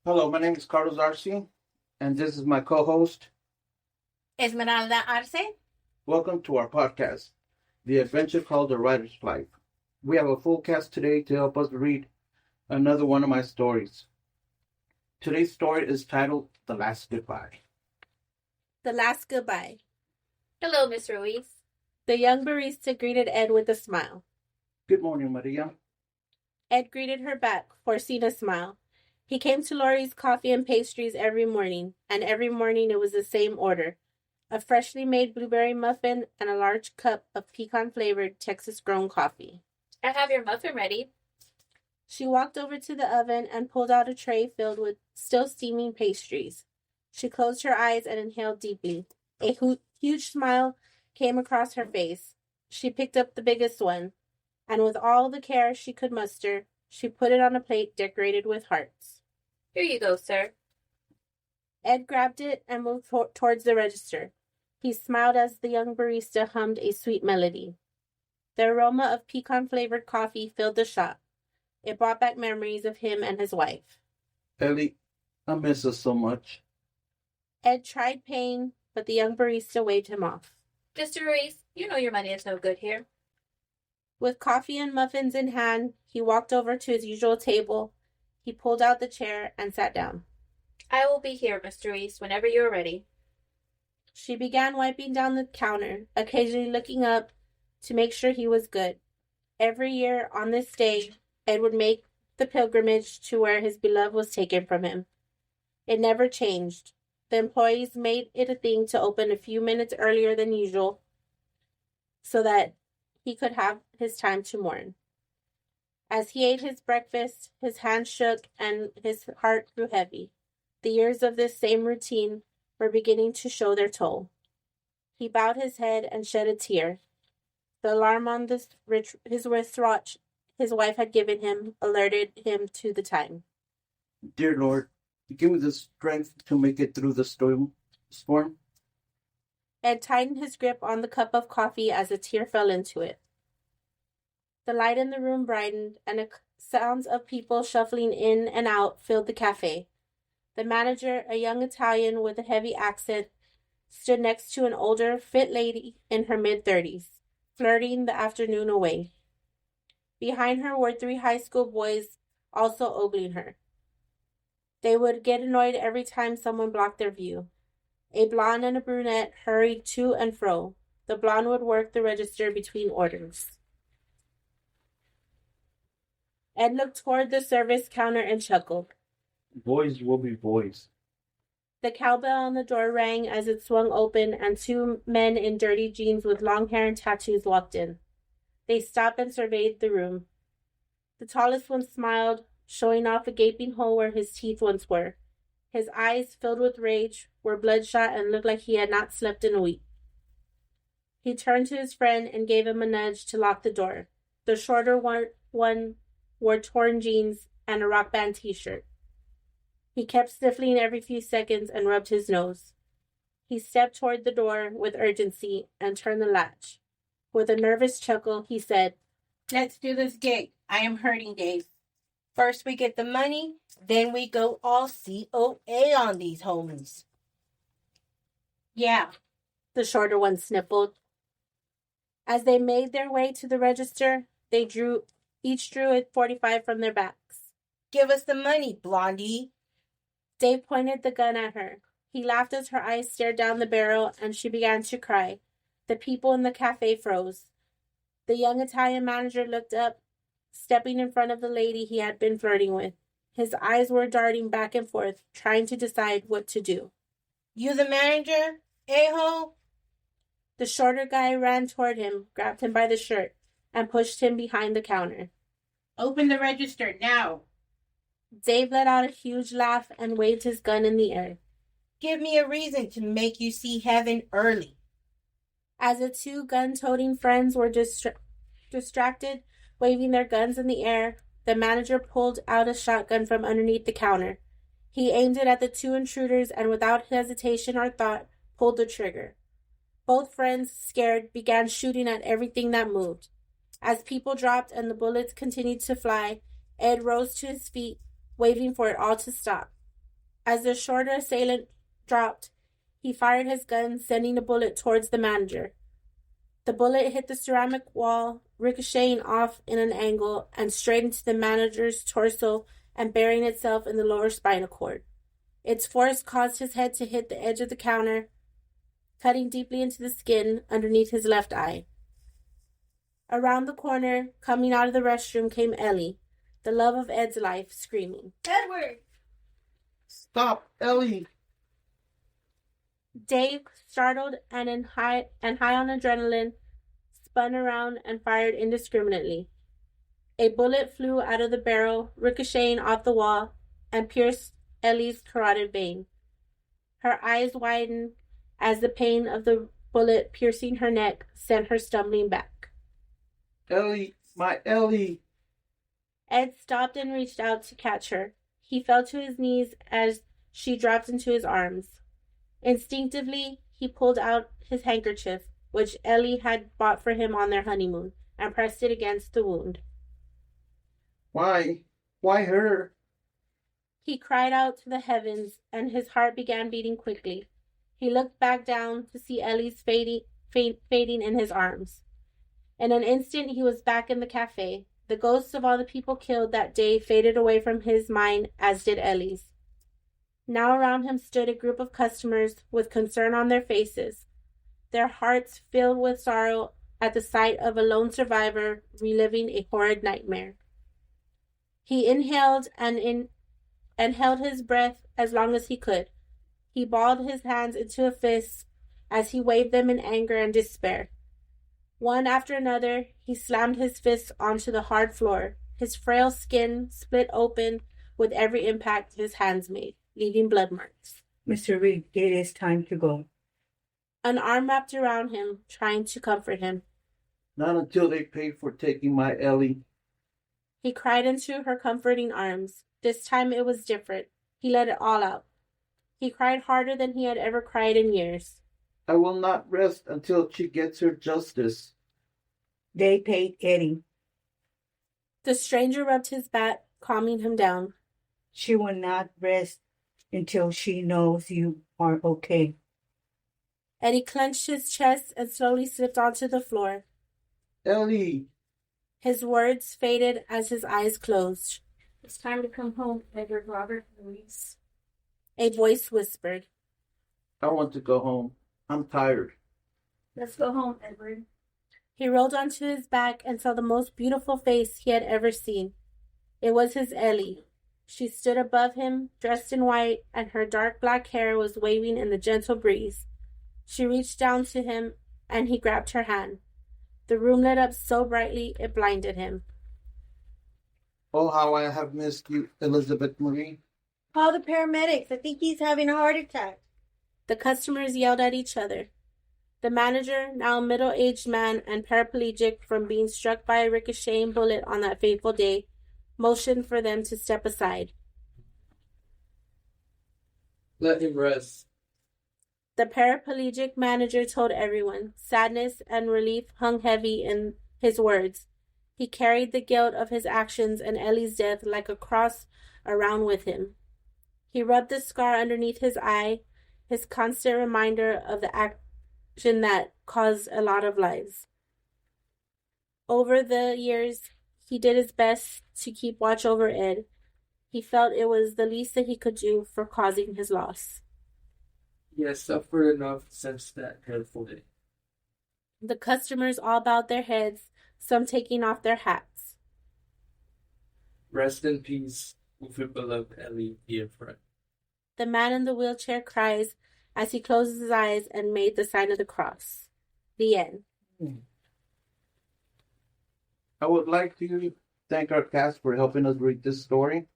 Hello, my name is Carlos Arce, and this is my co host. Esmeralda Arce. Welcome to our podcast, The Adventure Called the Writer's Life. We have a full cast today to help us read another one of my stories. Today's story is titled The Last Goodbye. The Last Goodbye. Hello, Miss Ruiz. The young barista greeted Ed with a smile. Good morning, Maria. Ed greeted her back, forcing a smile. He came to Laurie's coffee and pastries every morning, and every morning it was the same order: a freshly made blueberry muffin and a large cup of pecan-flavored Texas-grown coffee. I have your muffin ready. She walked over to the oven and pulled out a tray filled with still steaming pastries. She closed her eyes and inhaled deeply. A huge smile came across her face. She picked up the biggest one, and with all the care she could muster, she put it on a plate decorated with hearts. Here you go, sir. Ed grabbed it and moved towards the register. He smiled as the young barista hummed a sweet melody. The aroma of pecan-flavored coffee filled the shop. It brought back memories of him and his wife. Ellie, I miss us so much. Ed tried paying, but the young barista waved him off. Mr. Ruiz, you know your money is no good here. With coffee and muffins in hand, he walked over to his usual table. He pulled out the chair and sat down. I will be here, Mr. Ruiz, whenever you are ready. She began wiping down the counter, occasionally looking up to make sure he was good. Every year on this day, Ed would make the pilgrimage to where his beloved was taken from him. It never changed. The employees made it a thing to open a few minutes earlier than usual so that he could have his time to mourn. As he ate his breakfast, his hands shook and his heart grew heavy. The years of this same routine were beginning to show their toll. He bowed his head and shed a tear. The alarm on his wristwatch his wife had given him alerted him to the time. Dear Lord, give me the strength to make it through the storm. Ed tightened his grip on the cup of coffee as a tear fell into it. The light in the room brightened, and sounds of people shuffling in and out filled the cafe. The manager, a young Italian with a heavy accent, stood next to an older, fit lady in her mid-30s, flirting the afternoon away. Behind her were 3 high school boys, also ogling her. They would get annoyed every time someone blocked their view. A blonde and a brunette hurried to and fro. The blonde would work the register between orders. Ed looked toward the service counter and chuckled. Boys will be boys. The cowbell on the door rang as it swung open, and 2 men in dirty jeans with long hair and tattoos walked in. They stopped and surveyed the room. The tallest one smiled, showing off a gaping hole where his teeth once were. His eyes, filled with rage, were bloodshot and looked like he had not slept in a week. He turned to his friend and gave him a nudge to lock the door. The shorter one wore torn jeans and a rock band t-shirt. He kept sniffling every few seconds and rubbed his nose. He stepped toward the door with urgency and turned the latch. With a nervous chuckle, he said, "Let's do this gig. I am hurting, Dave. First we get the money, then we go all COA on these homies." "Yeah," the shorter one sniffled. As they made their way to the register, they each drew a .45 from their backs. "Give us the money, Blondie." Dave pointed the gun at her. He laughed as her eyes stared down the barrel, and she began to cry. The people in the cafe froze. The young Italian manager looked up, stepping in front of the lady he had been flirting with. His eyes were darting back and forth, trying to decide what to do. "You the manager, a-hole?" The shorter guy ran toward him, grabbed him by the shirt, and pushed him behind the counter. "Open the register now." Dave let out a huge laugh and waved his gun in the air. "Give me a reason to make you see heaven early." As the 2 gun-toting friends were distracted, waving their guns in the air, the manager pulled out a shotgun from underneath the counter. He aimed it at the 2 intruders and without hesitation or thought, pulled the trigger. Both friends, scared, began shooting at everything that moved. As people dropped and the bullets continued to fly, Ed rose to his feet, waving for it all to stop. As the shorter assailant dropped, he fired his gun, sending a bullet towards the manager. The bullet hit the ceramic wall, ricocheting off in an angle and straight into the manager's torso and burying itself in the lower spinal cord. Its force caused his head to hit the edge of the counter, cutting deeply into the skin underneath his left eye. Around the corner, coming out of the restroom, came Ellie, the love of Ed's life, screaming, Edward! Stop, Ellie! Dave, startled and high on adrenaline, spun around and fired indiscriminately. A bullet flew out of the barrel, ricocheting off the wall, and pierced Ellie's carotid vein. Her eyes widened as the pain of the bullet piercing her neck sent her stumbling back. Ellie, my Ellie! Ed stopped and reached out to catch her. He fell to his knees as she dropped into his arms. Instinctively, he pulled out his handkerchief, which Ellie had bought for him on their honeymoon, and pressed it against the wound. Why? Why her? He cried out to the heavens, and his heart began beating quickly. He looked back down to see Ellie's fading in his arms. In an instant, he was back in the cafe. The ghosts of all the people killed that day faded away from his mind, as did Ellie's. Now around him stood a group of customers with concern on their faces, their hearts filled with sorrow at the sight of a lone survivor reliving a horrid nightmare. He inhaled and held his breath as long as he could. He balled his hands into a fist as he waved them in anger and despair. One after another, he slammed his fists onto the hard floor. His frail skin split open with every impact his hands made, leaving blood marks. Mr. Reed, it is time to go. An arm wrapped around him, trying to comfort him. Not until they pay for taking my Ellie. He cried into her comforting arms. This time it was different. He let it all out. He cried harder than he had ever cried in years. I will not rest until she gets her justice. They paid Eddie. The stranger rubbed his back, calming him down. She will not rest until she knows you are okay. Eddie clenched his chest and slowly slipped onto the floor. Ellie! His words faded as his eyes closed. It's time to come home, Edward Robert Louise. A voice whispered. I want to go home. I'm tired. Let's go home, Edward. He rolled onto his back and saw the most beautiful face he had ever seen. It was his Ellie. She stood above him, dressed in white, and her dark black hair was waving in the gentle breeze. She reached down to him, and he grabbed her hand. The room lit up so brightly it blinded him. Oh, how I have missed you, Elizabeth Marie. Call the paramedics. I think he's having a heart attack. The customers yelled at each other. The manager, now a middle-aged man and paraplegic from being struck by a ricocheting bullet on that fateful day, motioned for them to step aside. Let him rest. The paraplegic manager told everyone. Sadness and relief hung heavy in his words. He carried the guilt of his actions and Ellie's death like a cross around with him. He rubbed the scar underneath his eye, his constant reminder of the action that caused a lot of lives. Over the years, he did his best to keep watch over Ed. He felt it was the least that he could do for causing his loss. He has suffered enough since that dreadful day. The customers all bowed their heads, some taking off their hats. Rest in peace, with your beloved Ellie, dear friend. The man in the wheelchair cries as he closes his eyes and made the sign of the cross. The end. I would like to thank our cast for helping us read this story.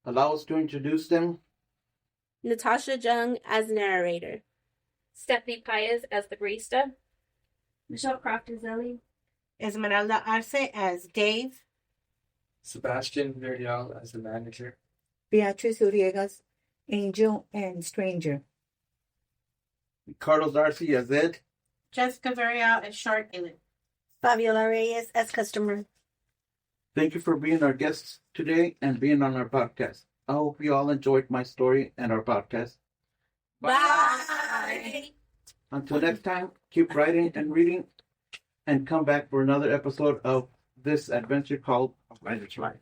Allow us to introduce them. Natasha Jung as narrator. Stephanie Paez as the barista. Michelle Croft as Ellie. Esmeralda Arce as Dave. Sebastian Villarreal as the manager. Beatriz Uriegas, Angel and Stranger. Carlos Darcy as Ed. Jessica Varial as Short Alien. Fabiola Reyes as customer. Thank you for being our guests today and being on our podcast. I hope you all enjoyed my story and our podcast. Bye. Until next time, keep writing and reading, and come back for another episode of this adventure called A Writer's Life.